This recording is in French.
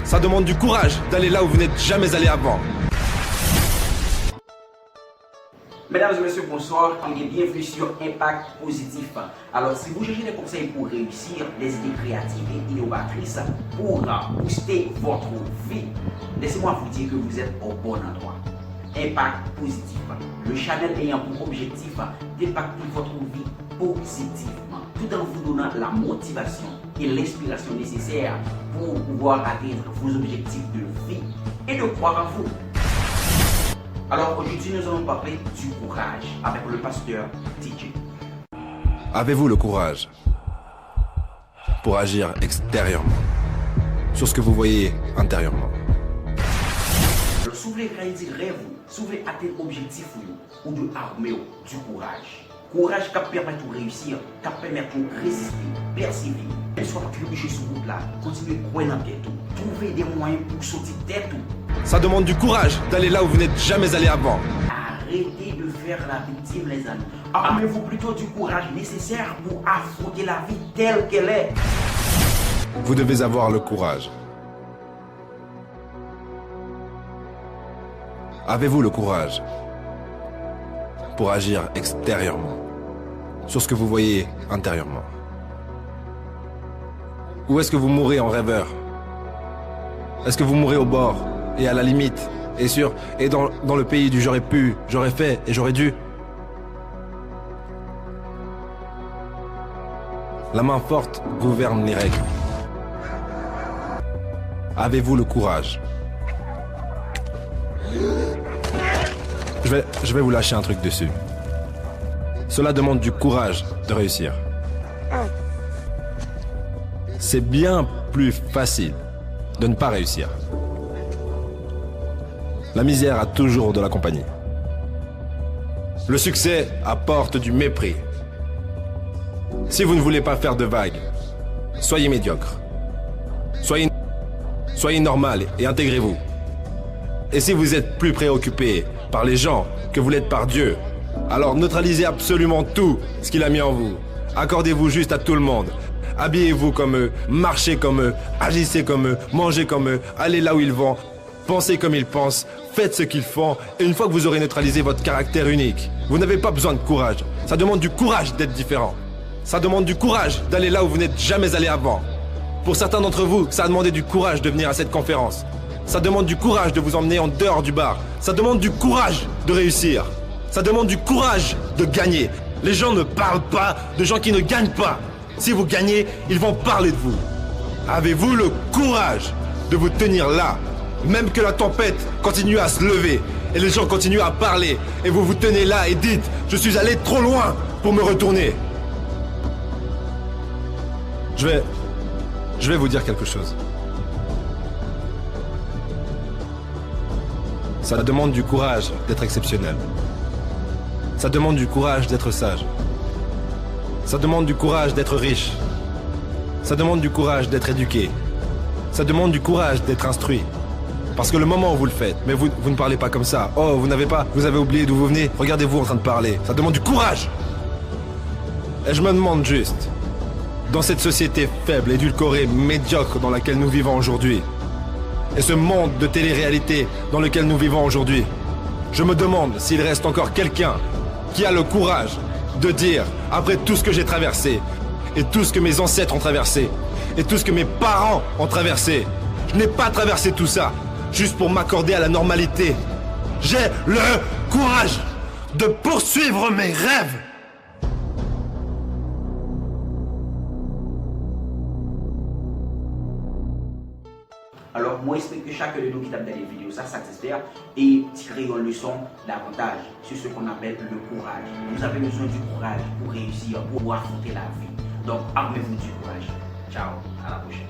Ça demande du courage d'aller là où vous n'êtes jamais allé avant. Mesdames et messieurs, bonsoir et bienvenue sur Impact Positif. Alors, si vous cherchez des conseils pour réussir, des idées créatives et innovatrices pour booster votre vie, laissez-moi vous dire que vous êtes au bon endroit. Impact Positif, le channel ayant pour objectif d'impacter votre vie positivement, tout en vous donnant la motivation et l'inspiration nécessaires pour pouvoir atteindre vos objectifs de vie et de croire en vous. Alors aujourd'hui, nous allons parler du courage avec le pasteur DJ. Avez-vous le courage pour agir extérieurement sur ce que vous voyez intérieurement? Alors, si vous voulez réaliser rêve, si vous voulez atteindre l'objectif ou de armer du courage. Courage qui permet de réussir, qui permet de résister, persévérer. Même soit trébucher sur route là, continuer à croire dans tête, trouver des moyens pour sortir tête. Ça demande du courage d'aller là où vous n'êtes jamais allé avant. Arrêtez de faire la victime, les amis. Armez-vous plutôt du courage nécessaire pour affronter la vie telle qu'elle est. Vous devez avoir le courage. Avez-vous le courage pour agir extérieurement sur ce que vous voyez intérieurement? Ou est-ce que vous mourrez en rêveur? Est-ce que vous mourrez au bord et à la limite et dans le pays du j'aurais pu, j'aurais fait et j'aurais dû? La main forte gouverne les règles. Avez-vous le courage? Je vais vous lâcher un truc dessus. Cela demande du courage de réussir. C'est bien plus facile de ne pas réussir. La misère a toujours de la compagnie. Le succès apporte du mépris. Si vous ne voulez pas faire de vagues, soyez médiocre. Soyez normal et intégrez-vous. Et si vous êtes plus préoccupé par les gens que vous l'êtes par Dieu, alors neutralisez absolument tout ce qu'il a mis en vous. Accordez-vous juste à tout le monde. Habillez-vous comme eux, marchez comme eux, agissez comme eux, mangez comme eux, allez là où ils vont, pensez comme ils pensent, faites ce qu'ils font. Et une fois que vous aurez neutralisé votre caractère unique, vous n'avez pas besoin de courage. Ça demande du courage d'être différent. Ça demande du courage d'aller là où vous n'êtes jamais allé avant. Pour certains d'entre vous, ça a demandé du courage de venir à cette conférence. Ça demande du courage de vous emmener en dehors du bar. Ça demande du courage de réussir. Ça demande du courage de gagner. Les gens ne parlent pas de gens qui ne gagnent pas. Si vous gagnez, ils vont parler de vous. Avez-vous le courage de vous tenir là, même que la tempête continue à se lever et les gens continuent à parler et vous vous tenez là et dites « Je suis allé trop loin pour me retourner ». Je vais vous dire quelque chose. Ça demande du courage d'être exceptionnel. Ça demande du courage d'être sage. Ça demande du courage d'être riche. Ça demande du courage d'être éduqué. Ça demande du courage d'être instruit. Parce que le moment où vous le faites, mais vous ne parlez pas comme ça. Oh, vous avez oublié d'où vous venez. Regardez-vous en train de parler. Ça demande du courage. Et je me demande juste, dans cette société faible, édulcorée, médiocre dans laquelle nous vivons aujourd'hui, et ce monde de télé-réalité dans lequel nous vivons aujourd'hui, je me demande s'il reste encore quelqu'un qui a le courage de dire, après tout ce que j'ai traversé, et tout ce que mes ancêtres ont traversé, et tout ce que mes parents ont traversé, je n'ai pas traversé tout ça juste pour m'accorder à la normalité. J'ai le courage de poursuivre mes rêves. Alors, moi, j'espère que chacun de nous qui tape dans les vidéos, ça satisfait et tirer une leçon davantage sur ce qu'on appelle le courage. Vous avez besoin du courage pour réussir, pour affronter la vie. Donc, armez-vous du courage. Ciao, à la prochaine.